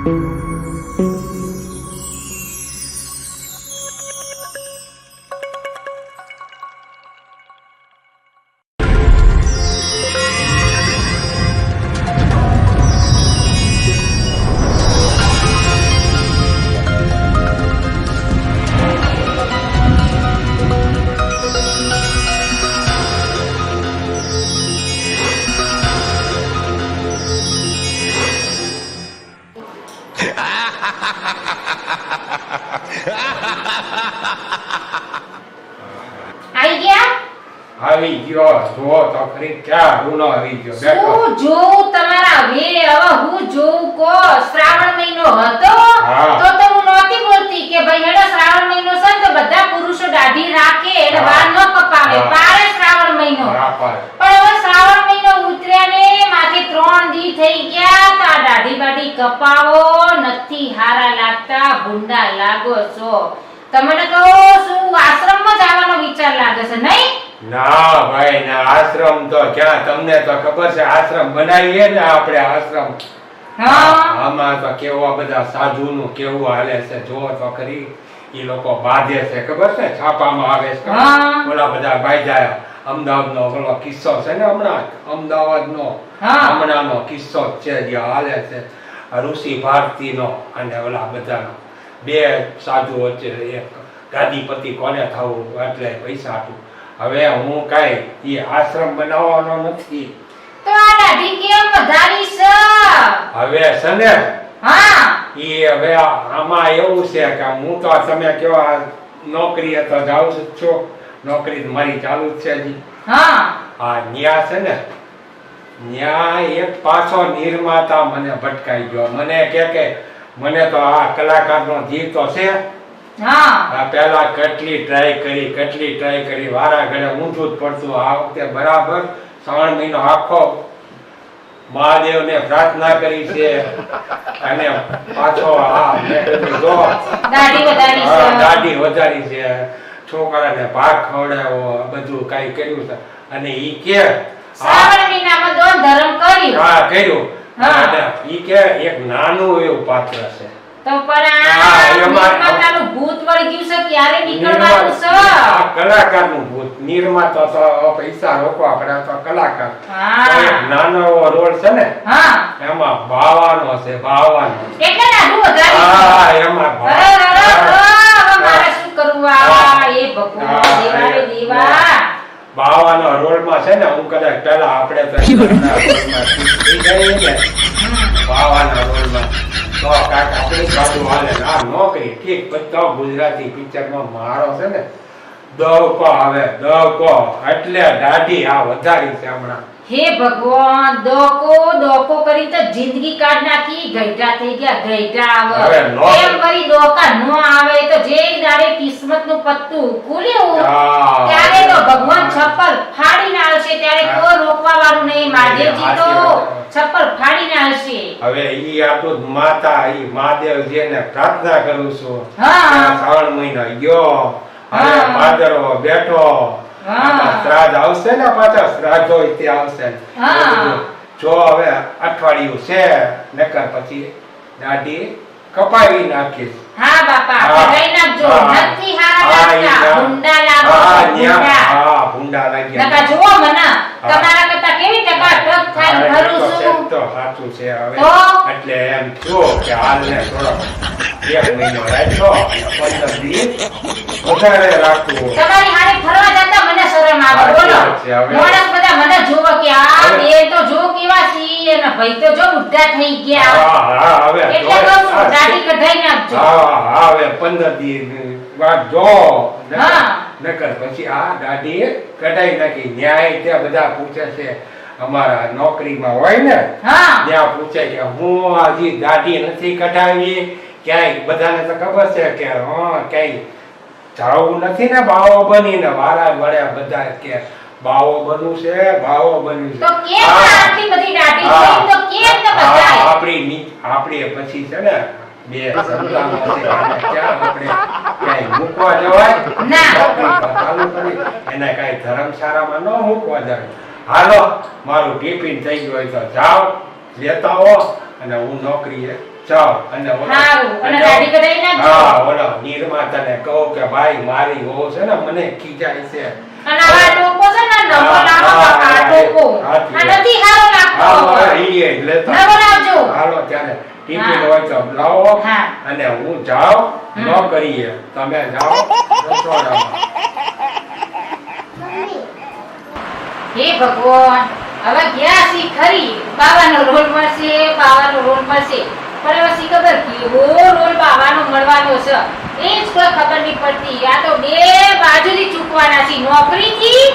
આવી ગયા? આવી ગયો. જો તો ખરી ક્યાં રૂનો આવી ગયો. બેઠો. શું જોઉં તમારા હવે હું જોઉં કો શ્રાવણ મહિનો હતો હા. તો હું નહોતી બોલતી કે ભાઈ હેડો શ્રાવણ મહિનો છે ને તો બધા પુરુષો દાઢી રાખે એટલે હા. વાળ ન કપાવે હા. પારે શ્રાવણ મહિનો બરાબર. પણ હવે શ્રાવણ મહિનો ઉતર્યા ને માથે 3 દી થઈ ગયા તો આ દાઢી બાઢી કપાવો નથી હારા લાગતા ભૂંડા લાગો છો. તમને તો શું આશ્રમમાં જવાનો વિચાર લાગે છે નહીં? ના ભાઈ ના, આશ્રમ તો ક્યાં, તમને તો ખબર છે આશ્રમ બનાવીએ ને આપણે આશ્રમ. હા. આમાં તો કેવા બધા સાધુનું કેવું હાલે છે જો તો ખરી. ઈ લોકો બાંધે છે ખબર છે, છાપામાં આવે છે. હા. ઓલા બધા બાંધ્યા. અમદાવાદનો ઓલો કિસ્સો છે ને હમણાં, અમદાવાદનો હા. હમણાંનો કિસ્સો છે જે હાલે છે. ઋષિ ભારતીનો અને ઓલા બધાનો. બે સાધુ વચ્ચે એક ગાદીપતિ કોને થવું એટલે પૈસા આપું. હવે હું કઈ ઈ આશ્રમ બનાવવાનો નથી. તો આ દાઢી કેમ વધારી છે? હવે છે ને હા. ઈ હવે આમાં એવું છે કે હું તો તમે કયો આ નોકરીએ તો જાઉં જ છું. નોકરી તો મારી ચાલુ જ છે હજી. હા. આ ન્યા છે ને, ન્યા એક પાછો નિર્માતા મને ભટકાઈ ગયો. મને કે મને તો આ કલાકારનો જીવ તો છે. હા. આ પહેલા કેટલી ટ્રાય કરી વારા ઘડે ઊંધું જ પડતું. આ વખતે બરાબર શ્રાવણ મહિનો આખો મહાદેવને પ્રાર્થના કરી છે અને પાછો દાઢી વધારી છે. દાઢી વધારી છે, છોકરાને ભાગ ખવડાવ્યો, બધું કઈ કર્યું છે. અને ઈ કે શ્રાવણ મહિનામાં દાન ધર્મ કર્યું. હા કર્યું. હા. અને ઈ કે એક નાનું એવું પાત્ર છે. તો પણ હા, આ એમાં- નિર્માતાનું ભૂત વળી ગયું છે ક્યારે નીકળવાનું છે? આ કલાકારનું ભૂત. નિર્માતા તો પૈસા રોકવા પડે તો કલાકાર. હા. તો એક નાનો એવો રોલ છે ને, હા. એમાં ભાવાનો છે, ભાવાનો. એટલે દાઢું વધારી છે. હા, એમાં અરે, અરે, અરે, હવે મારે શું કરવું આ? એ ભગવાન હા, દેવા રે એ- દેવા. ભાવાનો રોલમાં છે ને, હું કદાચ પહેલા આપણે તો એના રોલમાં થઈ જઈએ ને, ભાવાના રોલમાં તો કાંઈક આપણી બાજુ હાલે ને. આ નોકરી ઠીક, બધો ગુજરાતી પિક્ચરમાં મારો છે ને દવકો આવે, દવકો એટલે દાઢી આ વધારી છે હમણાં. હે ભગવાન, દોકો કરી તો જિંદગી કાઢ નાખી. ગઈઢા થઈ ગયા, ગઈઢા હવે આવે. નો- એમ કરી દોકા નો આવે તો જે દાડે કિસ્મતનું પત્તું ખુલ્યું હા. ત્યારે તો ભગવાન છપ્પર ફાડીને આવશે. ત્યારે કોઈ રોકવા વાળું નહીં. મહાદેવજી તો છપ્પર ફાડીને આવશે. હવે ઈ આપણું માતા, ઈ મહાદેવ જેને પ્રાર્થના કરું છું. હા. ત્યાં શ્રાવણ મહિનો ગયો, હવે હા. ભાદરવો બેઠો. હા. આમાં શ્રાદ્ધ આવશે ને, પાછા શ્રાદ્ધો ય તે આવશે. હા. એ બધું. જો હવે અઠવાડિયું છે, નકર પછી દાઢી કપાવી નાખીશ. હા બાપા, હા. કઢાઈ નાખજો. હા. નથી હારા હા, લાગતા. ઈ ભૂંડા લાગો હા, છો, ન્યા. ભૂંડા. હા, ભૂંડા લાગ્યા. નકા જુઓ મને, હા. તમારા કરતા કેવી ટકાટક થાય હા, ખરું એ તો છું. તો સાચું છે હવે. તો? એટલે એમ થયો કે હાલને થોડો 1 મહિનો રાખ્યો અને 15 દિવસ વધારે રાખવું. તમારી હારે ફરવા જતા મને શરમ આવે. સાચી બોલો, વાત છે, હવે. માણસ બધા મને જોવે કે આ હવે. બે તો જો કેવા છે અને ભાઈ તો જો બુઢા થઈ ગયા. હા, હા, હવે એટલે જોઈ- કહું છું, દાઢી કઢાઈ નાખજો. હા, હા, હવે 15 દિવસ વાત જો. હા. નકર પછી આ દાઢી કઢાઈ નાખી. ન્યાય ત્યાં બધા પૂછે છે, અમારા નોકરીમાં હોય ને હા. ત્યાં પૂછે કે હું હજી દાઢી નથી કઢાવી ક્યાંય. બધાને તો ખબર છે કે ક્યાંય જવું નથી ને, બાવો બનીને વારા વળ્યા બધા કે બાવો બનવું છે, બાવો બનવું છે. તો કેમ હા. આટલી બધી દાઢી હા. થઈ? તો કેમ તો હા, બધાય? આપણી પછી છે ને બે સંતાનો છે, એને ક્યાં આપણે ક્યાંય મૂકવા જવાય? ના. નોકરી તો ચાલુ કરી એને કાંઈ ધર્મશાળામાં ન મૂકવા જાય. હાલો, મારું ટિફિન થઈ ગયું હોય તો જાઓ, લેતા આવો અને હું નોકરીએ જાઓ અને હારું, અને દાઢી કઢાઈ નાખજો. હા ઓલો નિર્માતાને કહો કે ભાઈ મારી વહુ છે ને મને ખીજાય છે. અને આ ટોપો છે ને નવો લાવો કાકા, આ ટોપો. આ નથી સારો લાગતો. હા ઈ જ લેતા. નવો લાવજો. હાલો ત્યારે ટિફિન હા. હોય તો લાવો હા. અને હું જાઉં ન કરીએ તમે જાઓ રસોડામાં. હે ભગવાન, હવે ગયા સી ખરી બાવાનો રોલ મળશે, બાવાનો રોલ મળશે, પણ હવે સી ખબર કેવો રોલ બાવાનો મળવાનો છે એ જ કોઈ ખબર નહીં પડતી. આ તો બે બાજુથી ચૂકવાના છે, નોકરીથી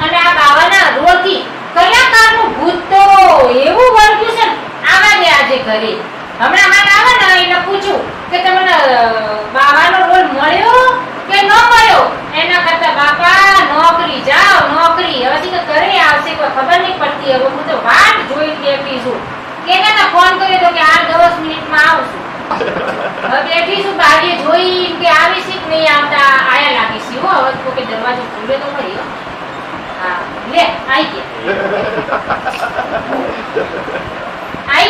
અને આ બાવાના રોલથી. કલાકારનું ભૂત તો એવું વળગ્યું છે ને, આવા દે આજે ઘરે. હમણાં હાલ આવે ને એને પૂછું કે તમને બાવાનો રોલ મળ્યો કે ન મળ્યો, એના કરતા બાપા નોકરી જાઓ, નોકરી. હવે થી ઘરે આવશે કોઈ ખબર નહીં પડતી. હવે હું તો વાટ જોઈ બેઠી છું. કેને ફોન કર્યો તો કે 8-10 મિનિટમાં આવશું. હવે બેઠી છું બારીએ જોઈ કે આવી છે કે નહીં આવતા. આયા લાગી છે હો. હવે તો કે દરવાજો ખુલે તો ખરી હો. હા લે આઈ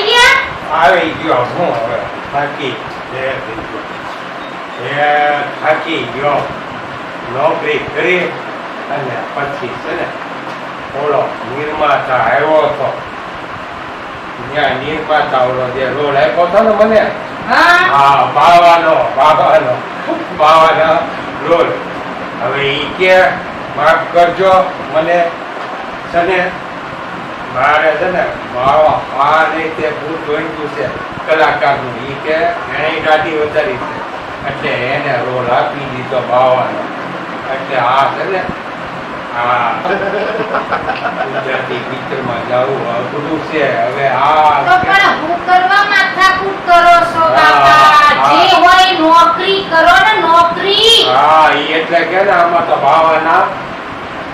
ગયા. આવી ગયો હું હવે થાકી ગયો નોકરી કરી અને પછી છે ને ઓલો નિર્માતા આવ્યો હતો. ત્યાં નિર્માતા ઓલો જે રોલ આપ્યો હતો ને મને, હા બાવાનો રોલ. હવે ઈ કે માફ કરજો મને છે ને મારે છે ને બાવા આ નહીં તે ભૂત જોઈતું છે કલાકારનું. ઈ કે એને ગાડી વધારી છે એટલે એને રોલ આપી દીધો બાવાનો. એટલે આ છે ને આ ગુજરાતી પિક્ચરમાં જવું અઘરું છે. હવે તો પણ હું કરવા માથાકૂટ કરો છો બાપા? જે હોય નોકરી કરો ને, નોકરી. હા ઈ એટલે કે ને આમાં તો બાવાના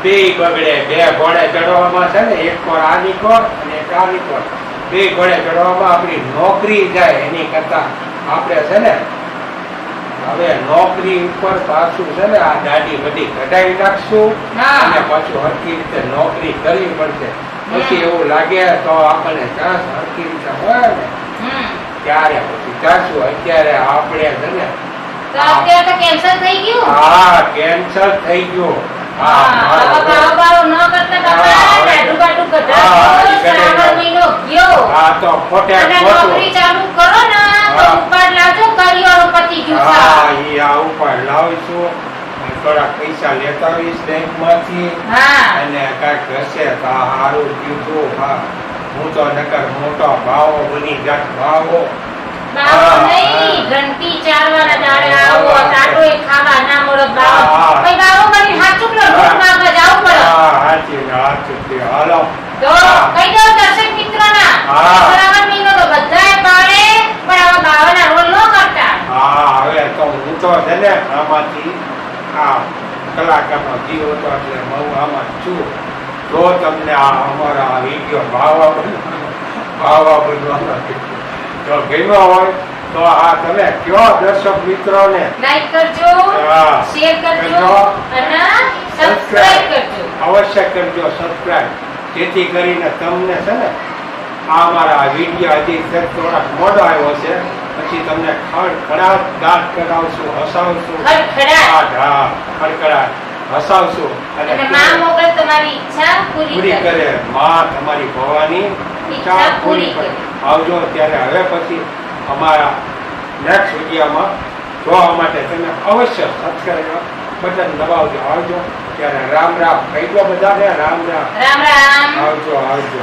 બે બગડે. બે ઘોડે ચડવામાં છે ને એક કોર આની કોર અને એક આની કોર. બે ઘોડે ચડવામાં આપણી નોકરી જાય એની કરતા આપણે છે ને હવે નોકરી ઉપર પાછું છે ને આ દાઢી બધી કઢાવી નાખશું અને પાછું હરખી રીતે નોકરી કરવી પડશે. પછી એવું લાગે તો આપણને ચાન્સ હરખી રીતે હોય ને ત્યારે પછી ચાશું. અત્યારે આપણે છે ને તો અત્યારે તો કેન્સલ થઈ ગયું. હા કેન્સલ થઈ ગયું. નોકરી ચાલુ કરો ને તો ઉપાડ લાવજો, કરિયાણું પતી ગયું છે. લાવીશું થોડા પૈસા લેતા આવીશ બેંક માંથી અને કઈક હશે તો સારું કીધું. હા હું તો નકર મોટો ભાવો બની જાત ભાવો. બાવો નહીં, ઘંટી ચાલવાના દાડે આવો, તાટોય ખાવા ના મળે બાવો. કઈ બાવો બની હાચું લો, લૂટ માંગવા જાવું પડે. હાચી હાલો તો કઈ દો દર્શક મિત્રોના શ્રાવણ મહિનો તો બધાય પાડે, પણ આવા બાવાના રોલ ન કરતા. હા હવે તો હું તો છે ને આમાંથી આ કલાકારનો જીવ હતો એટલે હું આમાં છું. જો તમને આ અમારા આ વિડીયો ભાવવા બનવાનો તો ગમ્યો હોય તો આ તમે કયો દર્શક મિત્રોને લાઈક કરજો, શેર કરજો અને સબસ્ક્રાઇબ કરજો. અવશ્ય કરજો સબસ્ક્રાઇબ, જેથી કરીને તમને છે ને આ અમારા વિડીયો હજી થોડાક મોડો આવ્યો છે પછી તમને ખડખડાટ દાંત કરાવશું, હસાવશું. ખડખડાટ હસાવશું અને માં મોકલ તમારી ઈચ્છા પૂરી કરે. માં તમારી ભવાની ઈચ્છા પૂરી કરે. આવજો ત્યારે. હવે પછી અમારા નેક્સ્ટ વિડીયોમાં જોવા માટે તમે અવશ્ય સબસ્ક્રાઇબ બટન દબાવજો. આવજો ત્યારે. રામ રામ કહી દો બધાને. રામ રામ. રામ રામ. આવજો આવજો.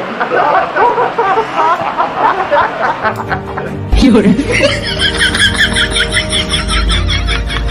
You're